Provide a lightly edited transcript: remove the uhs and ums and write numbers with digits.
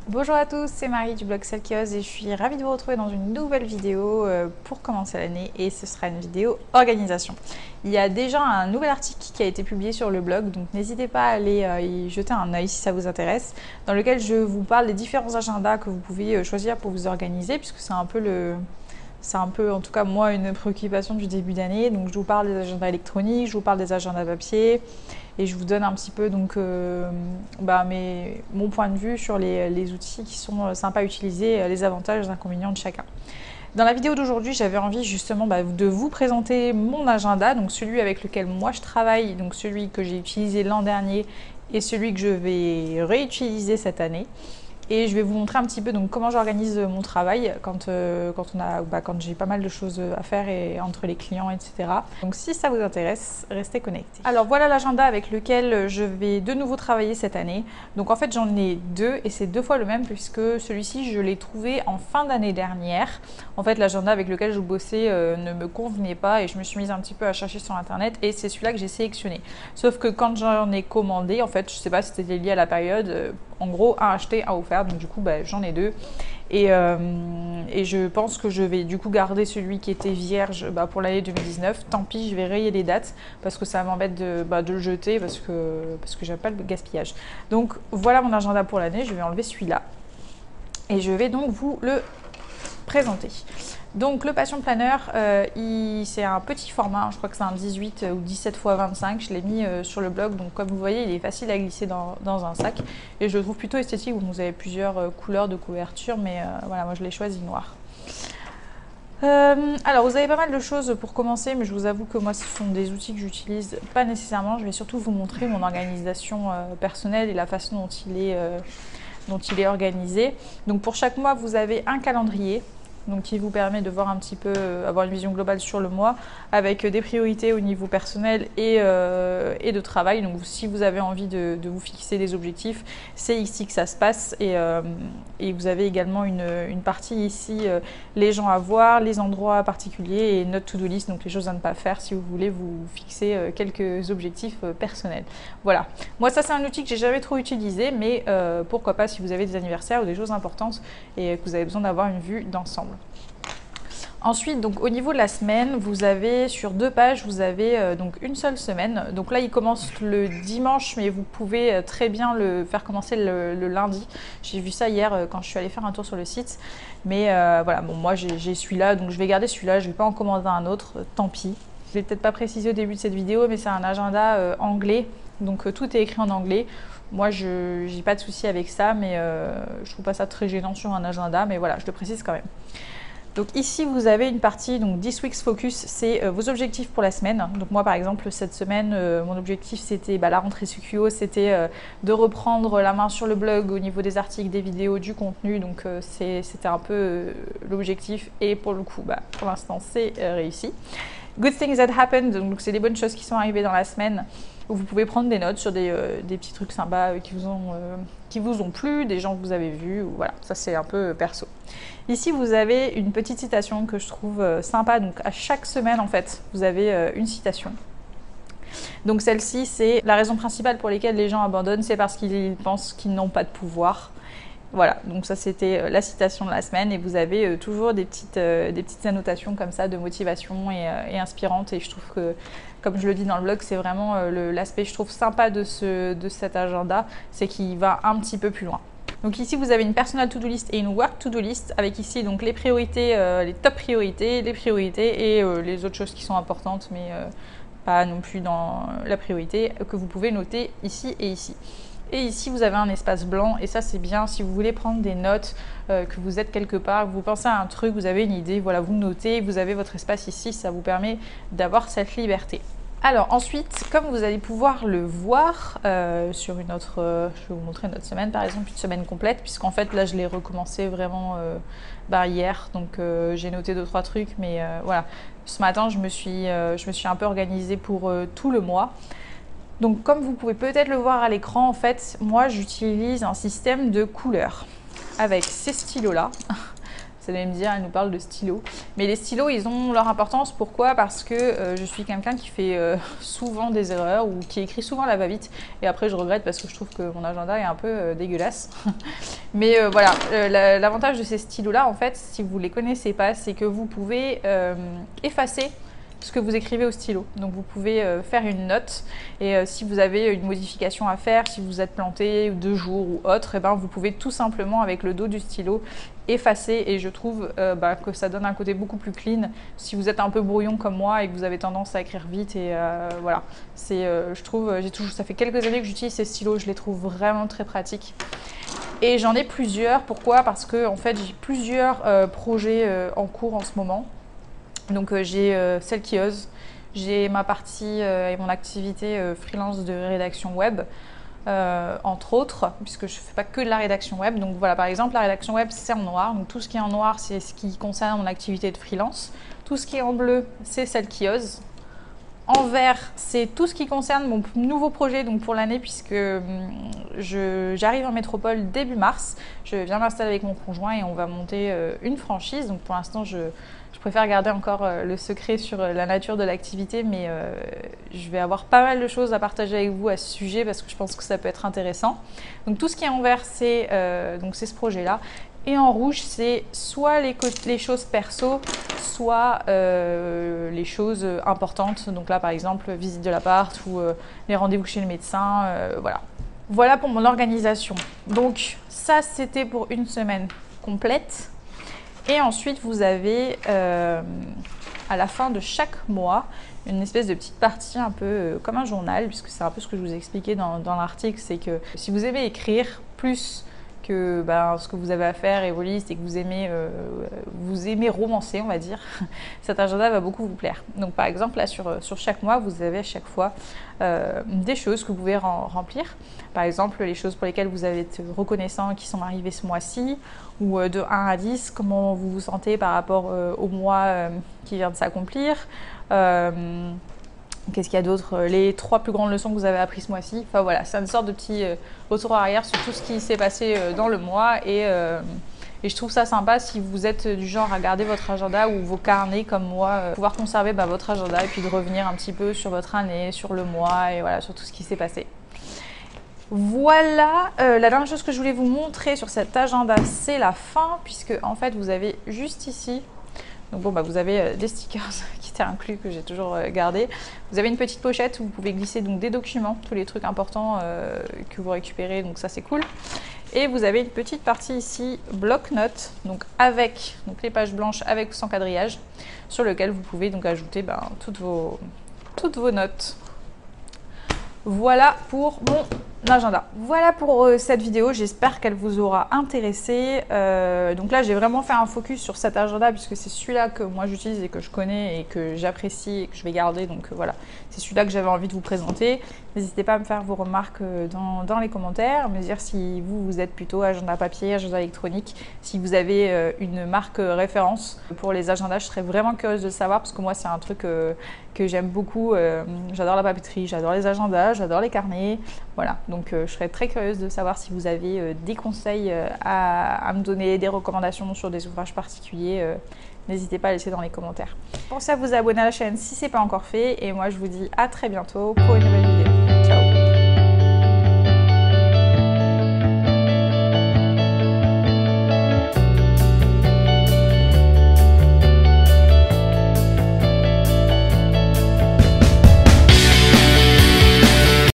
Bonjour à tous, c'est Marie du blog Celle qui ose et je suis ravie de vous retrouver dans une nouvelle vidéo pour commencer l'année et ce sera une vidéo organisation. Il y a déjà un nouvel article qui a été publié sur le blog, donc n'hésitez pas à aller y jeter un œil si ça vous intéresse, dans lequel je vous parle des différents agendas que vous pouvez choisir pour vous organiser, puisque c'est un peu en tout cas moi une préoccupation du début d'année. Donc je vous parle des agendas électroniques, je vous parle des agendas papier et je vous donne un petit peu donc mon point de vue sur les outils qui sont sympas à utiliser, les avantages et les inconvénients de chacun. Dans la vidéo d'aujourd'hui, j'avais envie justement de vous présenter mon agenda, donc celui avec lequel moi je travaille, donc celui que j'ai utilisé l'an dernier et celui que je vais réutiliser cette année. Et je vais vous montrer un petit peu donc comment j'organise mon travail quand j'ai pas mal de choses à faire et entre les clients, etc. Donc si ça vous intéresse, restez connectés. Alors voilà l'agenda avec lequel je vais de nouveau travailler cette année. Donc en fait j'en ai deux et c'est deux fois le même puisque celui-ci je l'ai trouvé en fin d'année dernière. En fait l'agenda avec lequel je bossais ne me convenait pas et je me suis mise un petit peu à chercher sur internet et c'est celui-là que j'ai sélectionné. Sauf que quand j'en ai commandé, en fait je sais pas si c'était lié à la période, en gros un acheté, un offert. Donc du coup j'en ai deux et je pense que je vais du coup garder celui qui était vierge pour l'année 2019. Tant pis, je vais rayer les dates parce que ça m'embête de le jeter parce que j'aime pas le gaspillage. Donc voilà mon agenda pour l'année, je vais enlever celui-là et je vais donc vous le présenter. Donc le Passion Planner, c'est un petit format, je crois que c'est un 18 ou 17 x 25, je l'ai mis sur le blog, donc comme vous voyez il est facile à glisser dans un sac et je le trouve plutôt esthétique. Vous avez plusieurs couleurs de couverture mais voilà, moi je l'ai choisi noir. Alors vous avez pas mal de choses pour commencer, mais je vous avoue que moi ce sont des outils que j'utilise pas nécessairement. Je vais surtout vous montrer mon organisation personnelle et la façon dont il est organisé. Donc pour chaque mois vous avez un calendrier, donc qui vous permet de voir un petit peu, avoir une vision globale sur le mois, avec des priorités au niveau personnel et de travail. Donc si vous avez envie de vous fixer des objectifs, c'est ici que ça se passe. Et vous avez également une partie ici, les gens à voir, les endroits particuliers et notre to-do list, donc les choses à ne pas faire si vous voulez vous fixer quelques objectifs personnels. Voilà, moi ça c'est un outil que j'ai jamais trop utilisé, mais pourquoi pas si vous avez des anniversaires ou des choses importantes et que vous avez besoin d'avoir une vue d'ensemble. Ensuite, donc au niveau de la semaine, vous avez sur 2 pages, vous avez donc une seule semaine. Donc là, il commence le dimanche, mais vous pouvez très bien le faire commencer le lundi. J'ai vu ça hier quand je suis allée faire un tour sur le site. Mais voilà, bon, moi j'ai celui-là, donc je vais garder celui-là. Je ne vais pas en commander un autre, tant pis. Je ne l'ai peut-être pas précisé au début de cette vidéo, mais c'est un agenda anglais. Donc tout est écrit en anglais. Moi, je n'ai pas de souci avec ça, mais je trouve pas ça très gênant sur un agenda. Mais voilà, je le précise quand même. Donc ici, vous avez une partie, donc This Week's Focus, c'est vos objectifs pour la semaine. Donc moi, par exemple, cette semaine, mon objectif, c'était la rentrée Sukuo, c'était de reprendre la main sur le blog au niveau des articles, des vidéos, du contenu. Donc c'était un peu l'objectif et pour le coup, pour l'instant, c'est réussi. Good things that happened, donc c'est des bonnes choses qui sont arrivées dans la semaine. Où vous pouvez prendre des notes sur des petits trucs sympas qui vous ont plu, des gens que vous avez vus, voilà, ça c'est un peu perso. Ici vous avez une petite citation que je trouve sympa, donc à chaque semaine en fait, vous avez une citation. Donc celle-ci, c'est la raison principale pour laquelle les gens abandonnent, c'est parce qu'ils pensent qu'ils n'ont pas de pouvoir. Voilà, donc ça c'était la citation de la semaine et vous avez toujours des petites annotations comme ça de motivation et inspirantes et je trouve que, comme je le dis dans le blog, c'est vraiment l'aspect je trouve sympa de cet agenda, c'est qu'il va un petit peu plus loin. Donc ici vous avez une personal to-do list et une work to-do list avec ici donc les priorités, les top priorités, les priorités et les autres choses qui sont importantes mais pas non plus dans la priorité que vous pouvez noter ici et ici. Et ici, vous avez un espace blanc et ça, c'est bien si vous voulez prendre des notes, que vous êtes quelque part, que vous pensez à un truc, vous avez une idée, voilà, vous notez, vous avez votre espace ici, ça vous permet d'avoir cette liberté. Alors ensuite, comme vous allez pouvoir le voir sur une autre, je vais vous montrer notre semaine par exemple, une semaine complète, puisqu'en fait là je l'ai recommencé vraiment hier, donc j'ai noté 2-3 trucs, mais voilà, ce matin je me suis un peu organisée pour tout le mois. Donc comme vous pouvez peut-être le voir à l'écran, en fait, moi j'utilise un système de couleurs avec ces stylos-là. Vous allez me dire, elle nous parle de stylos. Mais les stylos, ils ont leur importance. Pourquoi? Parce que je suis quelqu'un qui fait souvent des erreurs ou qui écrit souvent à la va-vite. Et après, je regrette parce que je trouve que mon agenda est un peu dégueulasse. Mais voilà, l'avantage de ces stylos-là, en fait, si vous ne les connaissez pas, c'est que vous pouvez effacer ce que vous écrivez au stylo. Donc vous pouvez faire une note et si vous avez une modification à faire, si vous êtes planté 2 jours ou autre, et ben vous pouvez tout simplement avec le dos du stylo effacer et je trouve que ça donne un côté beaucoup plus clean si vous êtes un peu brouillon comme moi et que vous avez tendance à écrire vite et voilà. C'est, je trouve, ça fait quelques années que j'utilise ces stylos, je les trouve vraiment très pratiques. Et j'en ai plusieurs. Pourquoi? Parce que en fait j'ai plusieurs projets en cours en ce moment. Donc j'ai celle qui ose, j'ai ma partie et mon activité freelance de rédaction web, entre autres, puisque je ne fais pas que de la rédaction web. Donc voilà, par exemple, la rédaction web, c'est en noir. Donc tout ce qui est en noir, c'est ce qui concerne mon activité de freelance. Tout ce qui est en bleu, c'est celle qui ose. En vert, c'est tout ce qui concerne mon nouveau projet donc pour l'année puisque j'arrive en métropole début mars. Je viens m'installer avec mon conjoint et on va monter une franchise. Donc pour l'instant, je préfère garder encore le secret sur la nature de l'activité, mais je vais avoir pas mal de choses à partager avec vous à ce sujet parce que je pense que ça peut être intéressant. Donc tout ce qui est en vert, c'est ce projet-là. Et en rouge, c'est soit les choses perso, soit les choses importantes. Donc là, par exemple, visite de l'appart ou les rendez-vous chez le médecin. Voilà. Voilà pour mon organisation. Donc ça, c'était pour une semaine complète. Et ensuite, vous avez à la fin de chaque mois une espèce de petite partie un peu comme un journal, puisque c'est un peu ce que je vous ai expliqué dans l'article, c'est que si vous aimez écrire plus que ce que vous avez à faire et vos listes et que vous aimez romancer, on va dire, cet agenda va beaucoup vous plaire. Donc par exemple, là sur chaque mois, vous avez à chaque fois des choses que vous pouvez remplir. Par exemple, les choses pour lesquelles vous avez été reconnaissant qui sont arrivées ce mois-ci, ou de 1 à 10, comment vous vous sentez par rapport au mois qui vient de s'accomplir. Qu'est-ce qu'il y a d'autre? Les 3 plus grandes leçons que vous avez apprises ce mois-ci. Enfin voilà, c'est une sorte de petit retour arrière sur tout ce qui s'est passé dans le mois. Et je trouve ça sympa si vous êtes du genre à garder votre agenda ou vos carnets comme moi, pouvoir conserver votre agenda et puis de revenir un petit peu sur votre année, sur le mois et voilà, sur tout ce qui s'est passé. Voilà, la dernière chose que je voulais vous montrer sur cet agenda, c'est la fin, puisque en fait vous avez juste ici. Donc bon, vous avez des stickers qui étaient inclus que j'ai toujours gardé. Vous avez une petite pochette où vous pouvez glisser donc des documents, tous les trucs importants que vous récupérez, donc ça c'est cool. Et vous avez une petite partie ici, bloc-notes, donc avec les pages blanches avec sans quadrillage, sur lequel vous pouvez donc ajouter toutes vos notes. Voilà pour mon agenda. Voilà pour cette vidéo, j'espère qu'elle vous aura intéressé. Donc là j'ai vraiment fait un focus sur cet agenda puisque c'est celui-là que moi j'utilise et que je connais et que j'apprécie et que je vais garder. Donc voilà, c'est celui-là que j'avais envie de vous présenter. N'hésitez pas à me faire vos remarques dans les commentaires, me dire si vous êtes plutôt agenda papier, agenda électronique, si vous avez une marque référence pour les agendas. Je serais vraiment curieuse de le savoir parce que moi c'est un truc que j'aime beaucoup. J'adore la papeterie, j'adore les agendas, j'adore les carnets. Voilà, donc je serais très curieuse de savoir si vous avez des conseils à me donner, des recommandations sur des ouvrages particuliers. N'hésitez pas à laisser dans les commentaires. Pensez à vous abonner à la chaîne si ce n'est pas encore fait. Et moi, je vous dis à très bientôt pour une nouvelle vidéo.